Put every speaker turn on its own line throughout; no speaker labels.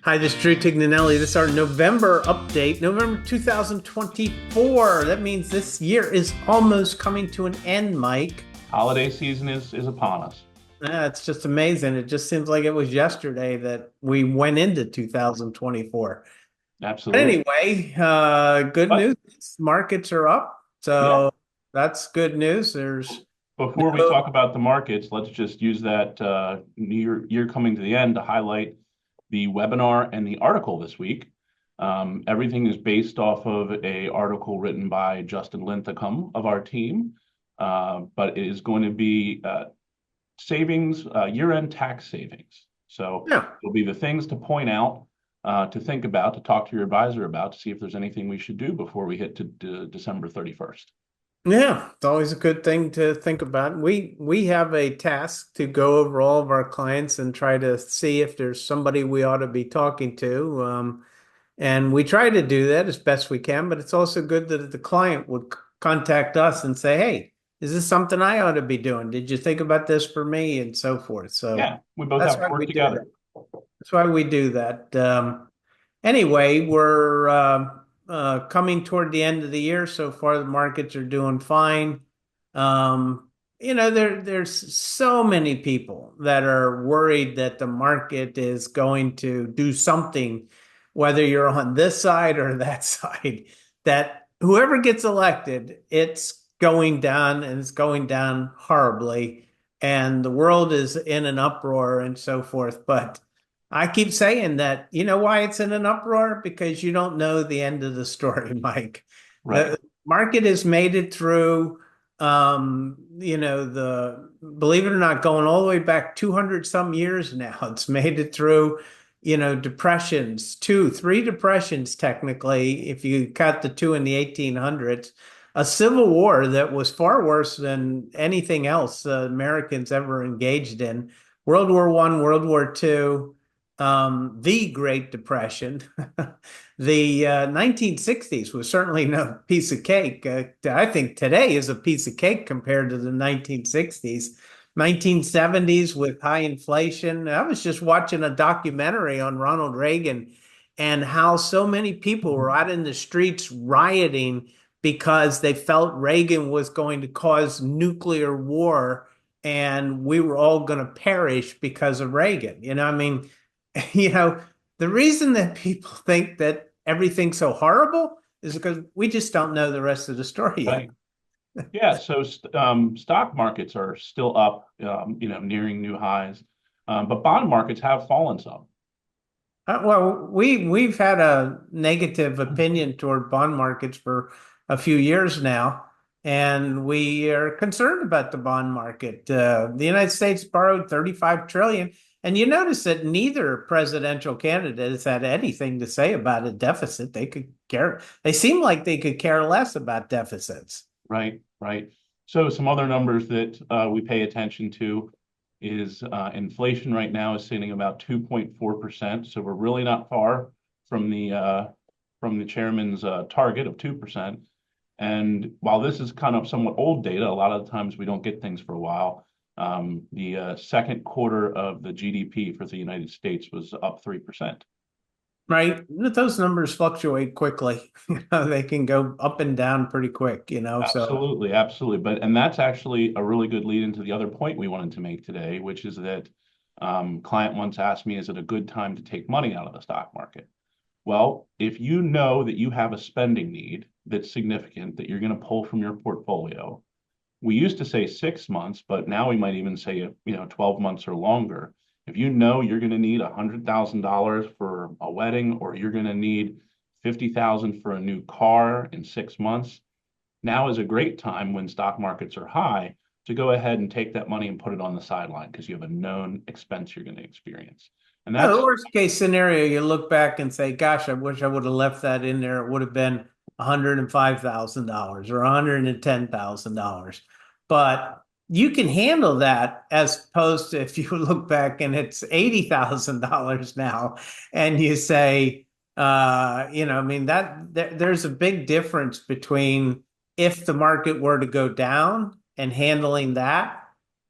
Hi, this is Drew Tignanelli. This is our November update, November 2024. That means this year is almost coming to an end, Mike.
Holiday season is upon us.
It's just amazing. It just seems like it was yesterday that we went into 2024. But
Absolutely.
anyway, good
But
news. Markets are up.
yeah,
So that's good news. There's
before we
no,
talk about the markets, let's just use that year coming to the end to highlight the webinar and the article this week. Everything is based off of a article written by Justin Linthicum of our team, but it is going to be savings, year-end tax savings. So
no.
it'll be the things to point out, to think about, to talk to your advisor about, to see if there's anything we should do before we hit to December 31st.
Yeah, it's always a good thing to think about. We have a task to go over all of our clients and try to see if there's somebody we ought to be talking to. And we try to do that as best we can, but it's also good that the client would contact us and say, "Hey, is this something I ought to be doing? Did you think about this for me?" And so forth. So
Yeah, we both
that's
have
why
to
we
work
do
together.
that. That's why we do that. Anyway, we're coming toward the end of the year. So far, the markets are doing fine. There's so many people that are worried that the market is going to do something, whether you're on this side or that side, that whoever gets elected, it's going down and it's going down horribly. And the world is in an uproar and so forth. But I keep saying that, you know why it's in an uproar? Because you don't know the end of the story, Mike.
Right.
The market has made it through, believe it or not, going all the way back 200 some years now. It's made it through, depressions, three depressions, technically, if you cut the two in the 1800s, a civil war that was far worse than anything else Americans ever engaged in, World War I, World War II, the Great Depression. The 1960s was certainly no piece of cake. I think today is a piece of cake compared to the 1960s. 1970s with high inflation. I was just watching a documentary on Ronald Reagan and how so many people were out in the streets rioting because they felt Reagan was going to cause nuclear war and we were all going to perish because of Reagan. I mean, you know, the reason that people think that everything's so horrible is because we just don't know the rest of the story yet.
Right. Yeah. So stock markets are still up, nearing new highs, but bond markets have fallen some.
Well, we've had a negative opinion toward bond markets for a few years now, and we are concerned about the bond market. The United States borrowed 35 trillion, and you notice that neither presidential candidate has had anything to say about a deficit. They seem like they could care less about deficits.
Right. Right. So some other numbers that we pay attention to is inflation right now is sitting about 2.4%. So we're really not far from the chairman's target of 2%. And while this is kind of somewhat old data, a lot of the times we don't get things for a while. The second quarter of the GDP for the United States was up 3%.
Right. Those numbers fluctuate quickly. They can go up and down pretty quick. So
Absolutely, absolutely. And that's actually a really good lead into the other point we wanted to make today, which is that client once asked me, is it a good time to take money out of the stock market? Well, if you know that you have a spending need that's significant that you're going to pull from your portfolio, we used to say 6 months, but now we might even say, 12 months or longer. If you know you're going to need $100,000 for a wedding, or you're going to need 50,000 for a new car in 6 months, now is a great time when stock markets are high to go ahead and take that money and put it on the sideline because you have a known expense you're going to experience. And
yeah, the
that's
worst case scenario, you look back and say, gosh, I wish I would have left that in there. It would have been $105,000 or $110,000. But you can handle that as opposed to if you look back and it's $80,000 now and you say, I mean, there's a big difference between if the market were to go down and handling that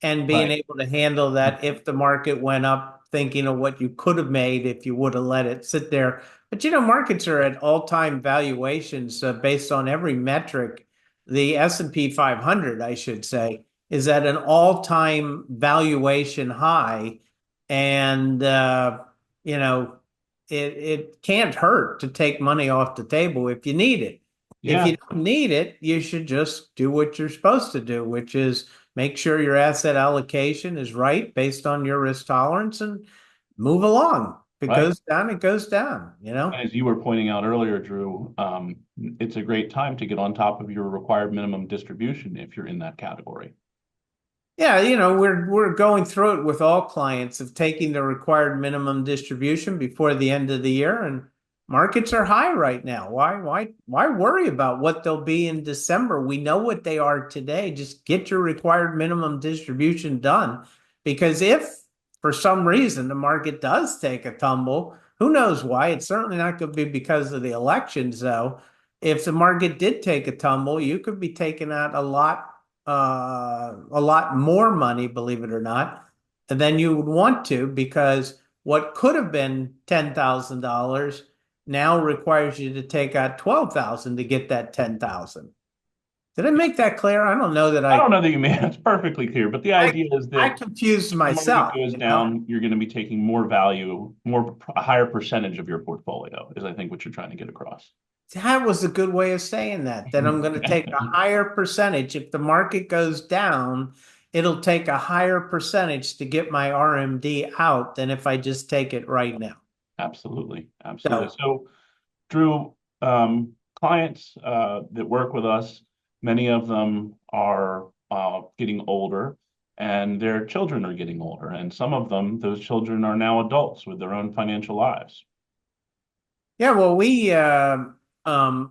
and being
right.
able to handle that if the market went up thinking of what you could have made if you would have let it sit there. But markets are at all-time valuations based on every metric. The S&P 500, I should say, is at an all-time valuation high, and it can't hurt to take money off the table if you need it. If
Yeah.
you don't need it, you should just do what you're supposed to do, which is make sure your asset allocation is right based on your risk tolerance and move along. If it
Right.
goes down, it goes down,
And as you were pointing out earlier, Drew, it's a great time to get on top of your required minimum distribution if you're in that category.
Yeah, we're going through it with all clients of taking the required minimum distribution before the end of the year, and markets are high right now. Why worry about what they'll be in December? We know what they are today. Just get your required minimum distribution done. Because if for some reason the market does take a tumble, who knows why? It's certainly not going to be because of the elections, though. If the market did take a tumble, you could be taking out a lot more money, believe it or not, than you would want to, because what could have been $10,000 now requires you to take out 12,000 to get that 10,000. Did I make that clear? I don't know that
I don't know that you made it's perfectly clear, but the
I,
idea is
I
that
confused
if the market
myself,
goes down, you're going to be taking more value, a higher percentage of your portfolio, is I think what you're trying to get across.
That was a good way of saying that. That I'm going to take a higher percentage. If the market goes down, it'll take a higher percentage to get my RMD out than if I just take it right now.
Absolutely. Absolutely.
So,
So, Drew, clients that work with us, many of them are getting older and their children are getting older. And some of them, those children are now adults with their own financial lives.
yeah, well,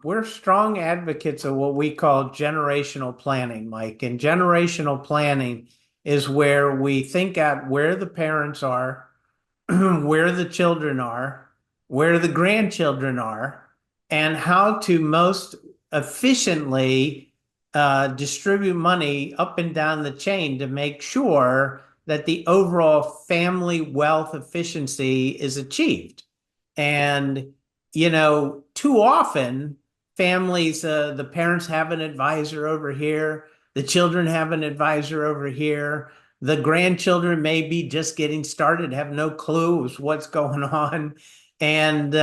we're strong advocates of what we call generational planning, Mike. And generational planning is where we think out where the parents are, where the children are, where the grandchildren are, and how to most efficiently distribute money up and down the chain to make sure that the overall family wealth efficiency is achieved. And, too often families, the parents have an advisor over here, the children have an advisor over here. The grandchildren may be just getting started, have no clue as what's going on. And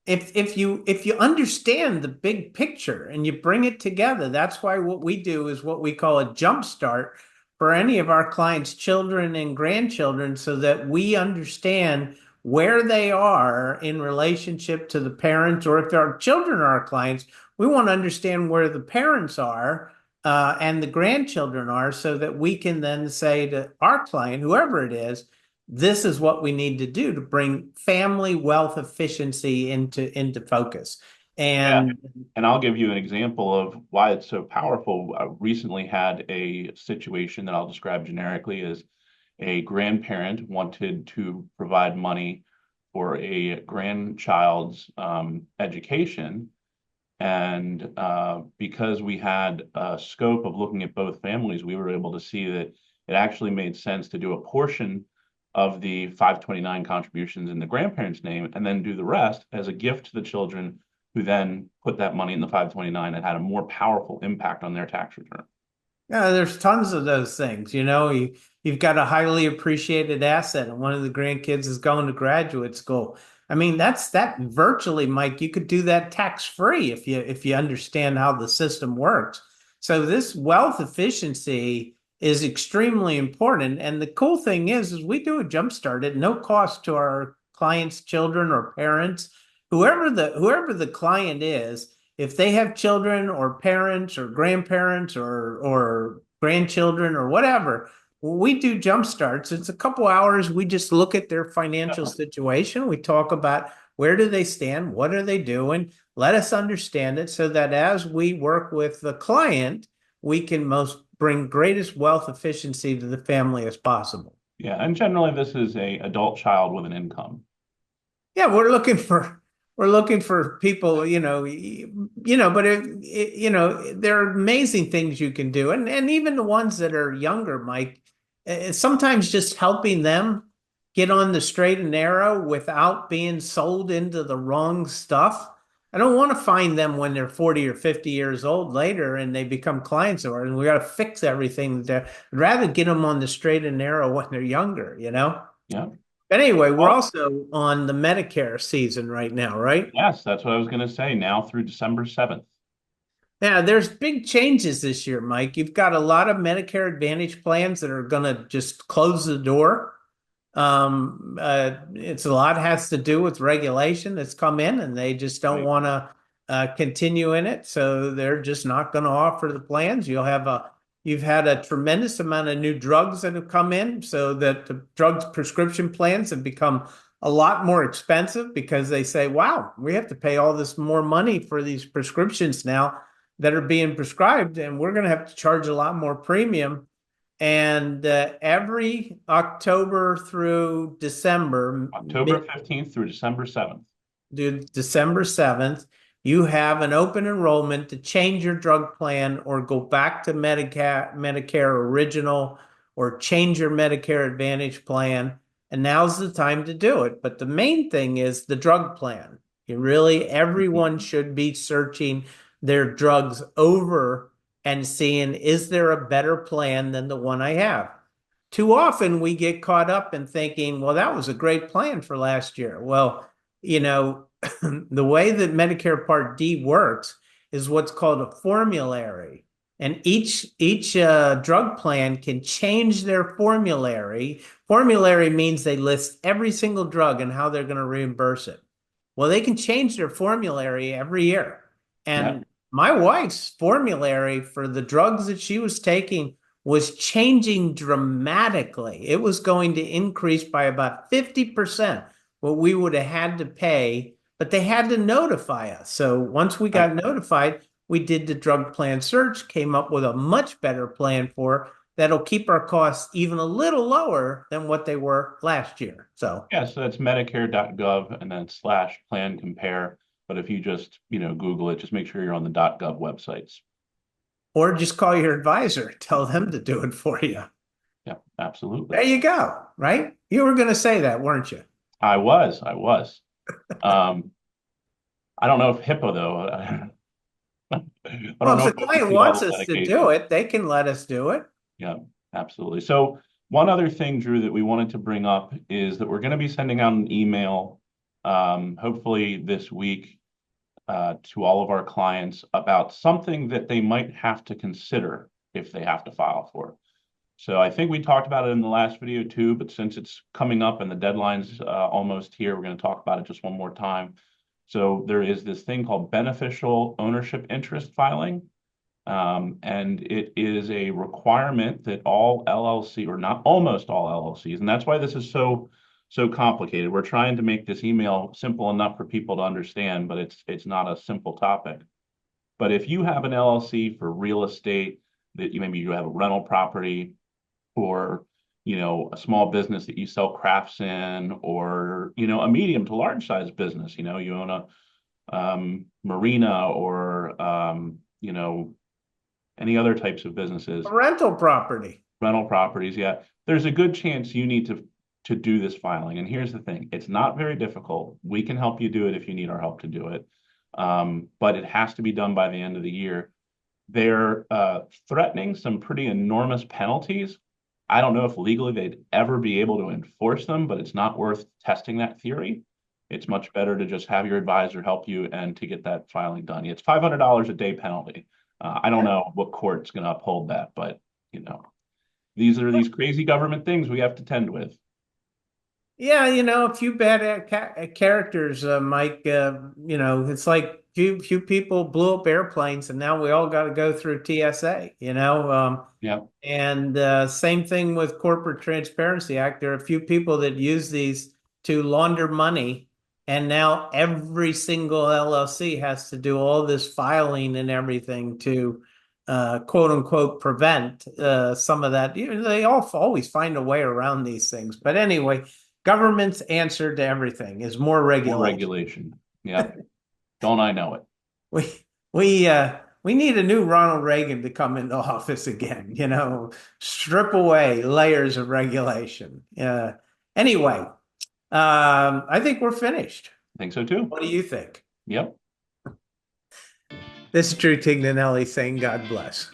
if you understand the big picture and you bring it together, that's why what we do is what we call a jump start for any of our clients' children and grandchildren, so that we understand where they are in relationship to the parents, or if our children are our clients, we want to understand where the parents are and the grandchildren are, so that we can then say to our client, whoever it is, this is what we need to do to bring family wealth efficiency into focus.
Yeah.
And
And I'll give you an example of why it's so powerful. I recently had a situation that I'll describe generically as a grandparent wanted to provide money for a grandchild's education. And because we had a scope of looking at both families, we were able to see that it actually made sense to do a portion of the 529 contributions in the grandparents' name and then do the rest as a gift to the children, who then put that money in the 529 and had a more powerful impact on their tax return.
yeah, there's tons of those things. You've got a highly appreciated asset, and one of the grandkids is going to graduate school. I mean, that's that virtually, Mike. You could do that tax free if you understand how the system works. So this wealth efficiency is extremely important. And the cool thing is we do a jump start at no cost to our clients' children or parents, whoever the client is. If they have children or parents or grandparents or grandchildren or whatever, we do jump starts. It's a couple hours. We just look at their financial situation. We talk about where do they stand, what are they doing. Let us understand it, so that as we work with the client, we can most bring greatest wealth efficiency to the family as possible.
Yeah, and generally this is a adult child with an income.
Yeah, we're looking for people, but there are amazing things you can do, and even the ones that are younger, Mike. Sometimes just helping them get on the straight and narrow without being sold into the wrong stuff. I don't want to find them when they're 40 or 50 years old later and they become clients of ours and we got to fix everything there. I'd rather get them on the straight and narrow when they're younger, you know?
Yeah.
But anyway, we're
Well,
also on the Medicare season right now, right?
yes, that's what I was going to say. Now through December 7th.
Yeah, there's big changes this year, Mike. You've got a lot of Medicare Advantage plans that are going to just close the door. It's a lot has to do with regulation that's come in, and they just don't
Right.
want to continue in it, so they're just not going to offer the plans. You've had a tremendous amount of new drugs that have come in, so that the drugs prescription plans have become a lot more expensive because they say, "Wow, we have to pay all this more money for these prescriptions now that are being prescribed, and we're going to have to charge a lot more premium." And every October through December,
October 15th through December 7th.
December 7th, you have an open enrollment to change your drug plan or go back to Medicare Original or change your Medicare Advantage plan. And now's the time to do it. But the main thing is the drug plan. Everyone should be searching their drugs over and seeing, is there a better plan than the one I have? Too often we get caught up in thinking, well, that was a great plan for last year. Well, you know, the way that Medicare Part D works is what's called a formulary. And each drug plan can change their formulary. Formulary means they list every single drug and how they're going to reimburse it. Well, they can change their formulary every year.
Yeah.
And my wife's formulary for the drugs that she was taking was changing dramatically. It was going to increase by about 50% what we would have had to pay, but they had to notify us. So once we got notified, we did the drug plan search, came up with a much better plan for that'll keep our costs even a little lower than what they were last year. So,
Yeah, so that's medicare.gov and then slash plan compare. But if you just, Google it, just make sure you're on the .gov websites.
or just call your advisor, tell them to do it for you.
Yeah, absolutely.
There you go, right? You were going to say that, weren't you?
I was. Um, I don't know if HIPAA though. I don't
Well,
know
if
if
the
I can
client
see all
wants
the
us to do
medication.
it, they can let us do it.
Yeah, absolutely. So one other thing, Drew, that we wanted to bring up is that we're going to be sending out an email, hopefully this week, to all of our clients about something that they might have to consider if they have to file for. So I think we talked about it in the last video too, but since it's coming up and the deadline's almost here, we're going to talk about it just one more time. So there is this thing called beneficial ownership interest filing. And it is a requirement that all LLC or not almost all LLCs, and that's why this is so complicated. We're trying to make this email simple enough for people to understand, but it's not a simple topic. But if you have an LLC for real estate that maybe you have a rental property or a small business that you sell crafts in, or a medium to large size business, you own a marina or any other types of businesses,
A rental property.
rental properties, yeah, there's a good chance you need to do this filing. And here's the thing, it's not very difficult. We can help you do it if you need our help to do it. But it has to be done by the end of the year. They're threatening some pretty enormous penalties. I don't know if legally they'd ever be able to enforce them, but it's not worth testing that theory. It's much better to just have your advisor help you and to get that filing done. It's $500 a day penalty. I don't know what court's going to uphold that, but these are these crazy government things we have to tend with.
Yeah, a few bad characters, Mike. It's like few people blew up airplanes, and now we all got to go through TSA.
Yeah,
And same thing with Corporate Transparency Act. There are a few people that use these to launder money, and now every single LLC has to do all this filing and everything to quote unquote prevent some of that. They all always find a way around these things. But anyway, government's answer to everything is more
more
regulation.
regulation. Yeah, don't I know it?
We we need a new Ronald Reagan to come into office again, strip away layers of regulation. Anyway, I think we're finished.
I think so too.
What do you think?
Yep.
This is Drew Tignanelli saying God bless.